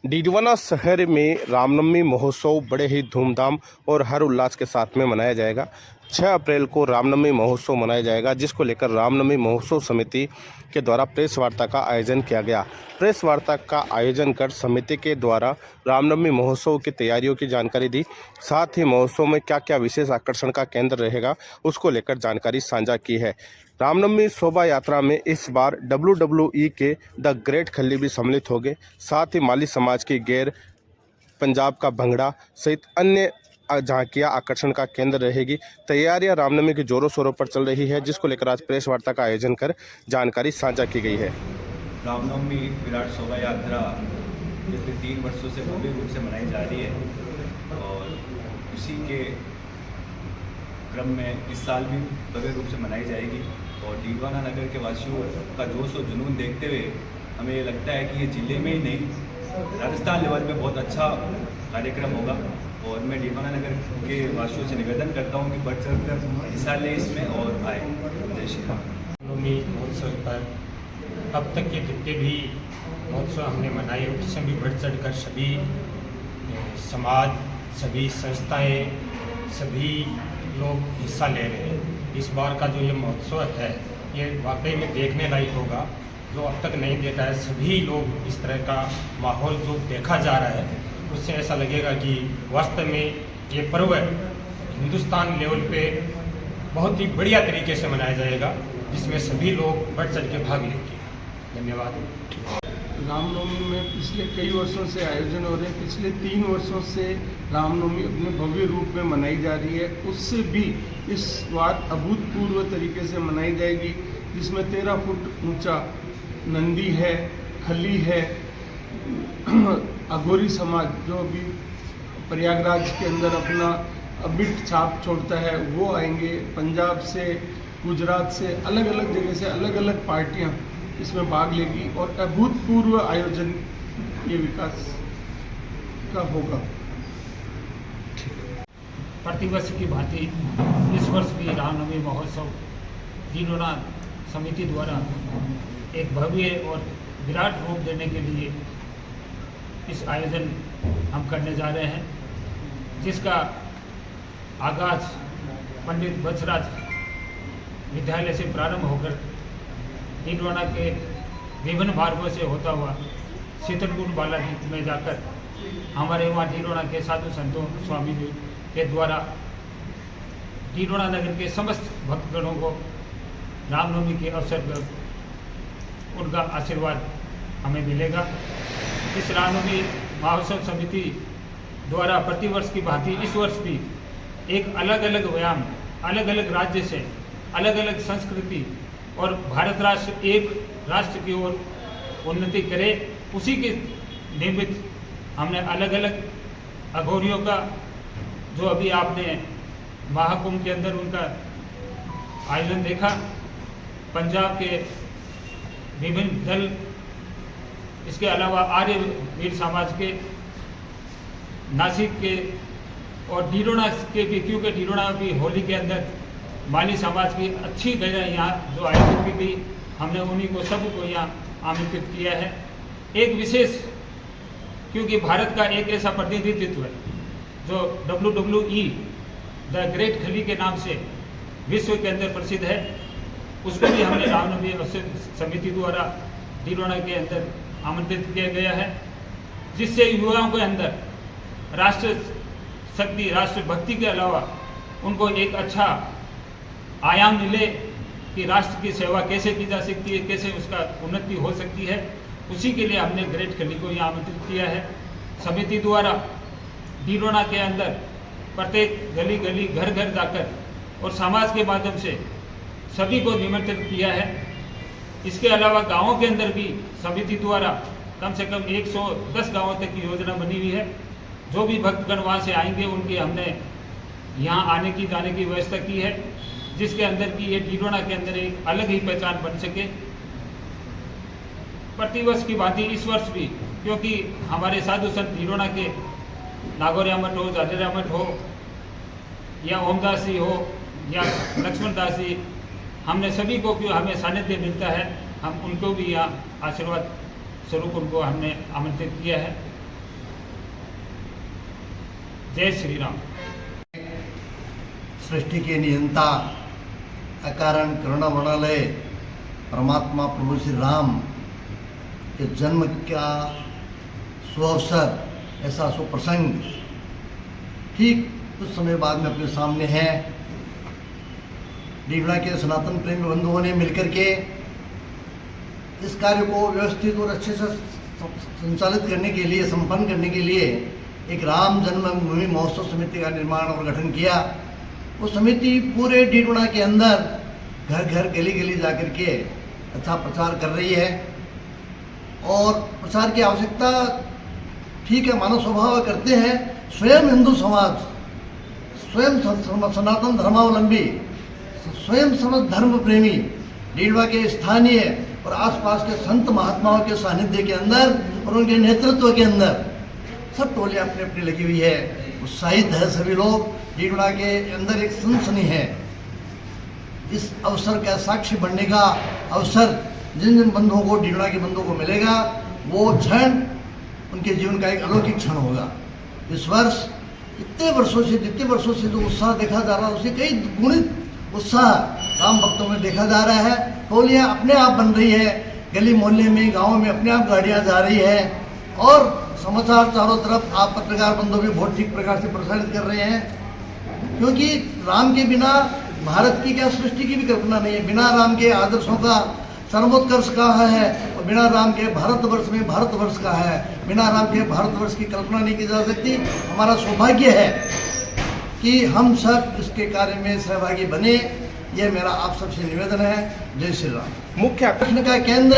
डीडवाना शहर में रामनवमी महोत्सव बड़े ही धूमधाम और हर उल्लास के साथ में मनाया जाएगा। 6 अप्रैल को रामनवमी महोत्सव मनाया जाएगा, जिसको लेकर रामनवमी महोत्सव समिति के द्वारा प्रेस वार्ता का आयोजन किया गया। प्रेस वार्ता का आयोजन कर समिति के द्वारा रामनवमी महोत्सव की तैयारियों की जानकारी दी। साथ ही महोत्सव में क्या क्या विशेष आकर्षण का केंद्र रहेगा, उसको लेकर जानकारी साझा की है। रामनवमी शोभा यात्रा में इस बार WWE के द ग्रेट खली भी सम्मिलित होंगे। साथ ही माली समाज की गैर, पंजाब का भंगड़ा सहित अन्य झांकियां आकर्षण का केंद्र रहेगी। तैयारियां रामनवमी के जोरों शोरों पर चल रही है, जिसको लेकर आज प्रेस वार्ता का आयोजन कर जानकारी साझा की गई है। रामनवमी विराट शोभा यात्रा पिछले 3 वर्षों से भव्य रूप से मनाई जा रही है और उसी के क्रम में इस साल भी भव्य रूप से मनाई जाएगी। और डीडवाना नगर के वासियों का जोश और जुनून देखते हुए हमें ये लगता है कि ये ज़िले में ही नहीं, राजस्थान लेवल पे बहुत अच्छा कार्यक्रम होगा। और मैं डीडवाना नगर के वासियों से निवेदन करता हूँ कि बढ़ चढ़ कर हिस्सा लें इसमें और आए। जय श्री राम। रामनवमी महोत्सव पर अब तक के जितने भी महोत्सव हमने मनाए उससे भी बढ़ चढ़ कर सभी समाज, सभी संस्थाएं, सभी लोग हिस्सा ले रहे हैं। इस बार का जो ये महोत्सव है ये वाकई में देखने लायक होगा, जो अब तक नहीं देखा है। सभी लोग इस तरह का माहौल जो देखा जा रहा है उससे ऐसा लगेगा कि वास्तव में ये पर्व हिंदुस्तान लेवल पे बहुत ही बढ़िया तरीके से मनाया जाएगा, जिसमें सभी लोग बढ़ चढ़ के भाग लेंगे। धन्यवाद। रामनवमी में पिछले कई वर्षों से आयोजन हो रहे हैं। पिछले 3 वर्षों से रामनवमी अपने भव्य रूप में मनाई जा रही है, उससे भी इस बार अभूतपूर्व तरीके से मनाई जाएगी, जिसमें 13 फुट ऊंचा नंदी है, खली है। अघोरी समाज जो अभी प्रयागराज के अंदर अपना अबिट छाप छोड़ता है वो आएंगे। पंजाब से, गुजरात से, अलग अलग जगह से अलग अलग पार्टियां इसमें भाग लेगी और अभूतपूर्व आयोजन ये विकास का होगा। प्रतिवर्ष की भांति इस वर्ष भी रामनवमी महोत्सव डीडवाना समिति द्वारा एक भव्य और विराट रूप देने के लिए इस आयोजन हम करने जा रहे हैं, जिसका आगाज पंडित बत्सराज विद्यालय से प्रारंभ होकर डीडवाना के विभिन्न मार्गों से होता हुआ शीतलकुंड बालाजी में जाकर हमारे वहाँ डीडवाना के साधु संतों स्वामी जी के द्वारा डीडवाना नगर के समस्त भक्तगणों को रामनवमी के अवसर पर उनका आशीर्वाद हमें मिलेगा। इस रामनवमी महोत्सव समिति द्वारा प्रतिवर्ष की भांति इस वर्ष भी एक अलग अलग व्यायाम, अलग अलग राज्य से अलग अलग संस्कृति और भारत राष्ट्र एक राष्ट्र की ओर उन्नति करे, उसी के निमित्त हमने अलग अलग अघोरियों का, जो अभी आपने महाकुंभ के अंदर उनका आयोजन देखा, पंजाब के विभिन्न दल, इसके अलावा आर्य वीर समाज के, नासिक के और डीडवाना के भी, क्योंकि डीडवाना भी होली के अंदर माली समाज की अच्छी गैर यहाँ जो आयोजित की गई, हमने उन्हीं को सबको यहाँ आमंत्रित किया है। एक विशेष, क्योंकि भारत का एक ऐसा प्रतिनिधित्व है जो WWE द ग्रेट खली के नाम से विश्व के अंदर प्रसिद्ध है, उसको भी हमने रामनवमी समिति द्वारा डीडवाना के अंदर आमंत्रित किया गया है, जिससे युवाओं के अंदर राष्ट्र शक्ति, राष्ट्र भक्ति के अलावा उनको एक अच्छा आयाम मिले कि राष्ट्र की सेवा कैसे की जा सकती है, कैसे उसका उन्नति हो सकती है। उसी के लिए हमने ग्रेट खली को यहाँ आमंत्रित किया है। समिति द्वारा डीडवाना के अंदर प्रत्येक गली गली, घर घर जाकर और समाज के माध्यम से सभी को निमंत्रित किया है। इसके अलावा गांवों के अंदर भी समिति द्वारा कम से कम 110 गांवों तक की योजना बनी हुई है। जो भी भक्तगण वहाँ से आएंगे उनके हमने यहाँ आने की जाने की व्यवस्था की है, जिसके अंदर की ये डीडवाना के अंदर एक अलग ही पहचान बन सके। प्रतिवर्ष की भांति इस वर्ष भी, क्योंकि हमारे साधु संत डीडवाना के नागौरिया मठ हो, जाडेरा मठ हो या ओमदास जी हो या लक्ष्मण दास जी, हमने सभी को क्यों हमें सानिध्य मिलता है, हम उनको भी यहाँ आशीर्वाद स्वरूप उनको हमने आमंत्रित किया है। जय श्री राम। सृष्टि के नियंता अकारण करुणामृणालय परमात्मा प्रभु श्री राम के जन्म का सुअवसर, ऐसा सुप्रसंग ठीक कुछ समय बाद में अपने सामने है। डीडवाना के सनातन प्रेमी बंधुओं ने मिलकर के इस कार्य को व्यवस्थित और अच्छे से संचालित करने के लिए, संपन्न करने के लिए एक राम जन्मभूमि महोत्सव समिति का निर्माण और गठन किया। वो समिति पूरे डीडवाना के अंदर घर घर गली गली जाकर के अच्छा प्रचार कर रही है और प्रचार की आवश्यकता ठीक है, मानव स्वभाव करते हैं। स्वयं हिंदू समाज, स्वयं सनातन धर्मावलंबी, स्वयं समस्त धर्म प्रेमी डीडवाना के स्थानीय और आसपास के संत महात्माओं के सानिध्य के अंदर और उनके नेतृत्व के अंदर सब टोलियां अपनी अपनी लगी हुई है, उत्साहित है सभी लोग। डीडवाना के अंदर एक सनसनी है। इस अवसर का साक्षी बनने का अवसर जिन जिन बंधुओं को, डीडवाना के बंधुओं को मिलेगा, वो क्षण उनके जीवन का एक अलौकिक क्षण होगा। इस वर्ष जितने वर्षों से जो उत्साह देखा जा रहा है, उससे कई गुणित उत्साह राम भक्तों में देखा जा रहा है। टोलियां अपने आप बन रही है, गली मोहल्ले में, गाँव में अपने आप गाड़ियां जा रही है और समाचार चारों तरफ आप पत्रकार बंधु भी बहुत ठीक प्रकार से प्रसारित कर रहे हैं। क्योंकि राम के बिना भारत की क्या, सृष्टि की भी कल्पना नहीं है। बिना राम के आदर्शों का सर्वोत्कर्ष कहाँ है और बिना राम के भारतवर्ष में भारतवर्ष का है। बिना राम के भारतवर्ष की कल्पना नहीं की जा सकती। हमारा सौभाग्य है कि हम सब इसके कार्य में सहभागी बने। ये मेरा आप सबसे निवेदन है। जय श्री राम। मुख्य आकर्षण का केंद्र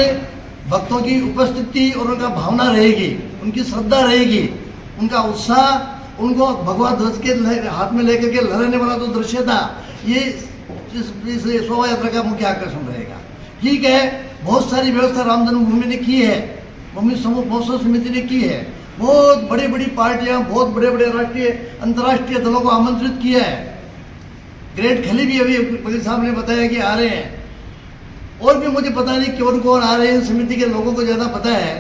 भक्तों की उपस्थिति और उनका भावना रहेगी, उनकी श्रद्धा रहेगी, उनका उत्साह, उनको भगवा ध्वज के हाथ में लेकर के लहराने वाला जो दृश्य था, ये इस शोभा यात्रा का मुख्य आकर्षण रहेगा। ठीक है, बहुत सारी व्यवस्था राम जन्मभूमि ने की है, महोत्सव समिति ने की है। बहुत बड़ी बड़ी पार्टियां, बहुत बड़े बड़े राष्ट्रीय अंतर्राष्ट्रीय दलों को आमंत्रित किया है। ग्रेट खली भी अभी वकील साहब ने बताया कि आ रहे हैं, और भी मुझे पता नहीं कौन कौन आ रहे हैं, समिति के लोगों को ज़्यादा पता है।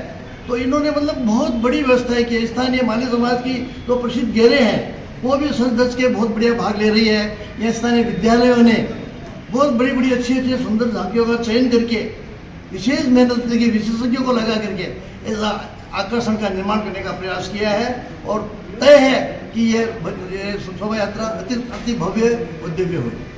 तो इन्होंने मतलब बहुत बड़ी व्यवस्था की। स्थानीय माली समाज की जो प्रसिद्ध गेरे हैं वो भी सज धज के बहुत बढ़िया भाग ले रही है। यहाँ स्थानीय विद्यालयों ने बहुत बड़ी बड़ी अच्छी अच्छी सुंदर झांकियों का चयन करके विशेष मेहनत करके विशेषज्ञों को लगा करके इस आकर्षण का निर्माण करने का प्रयास किया है और तय है कि ये शोभा यात्रा अति भव्य और दिव्य होगी।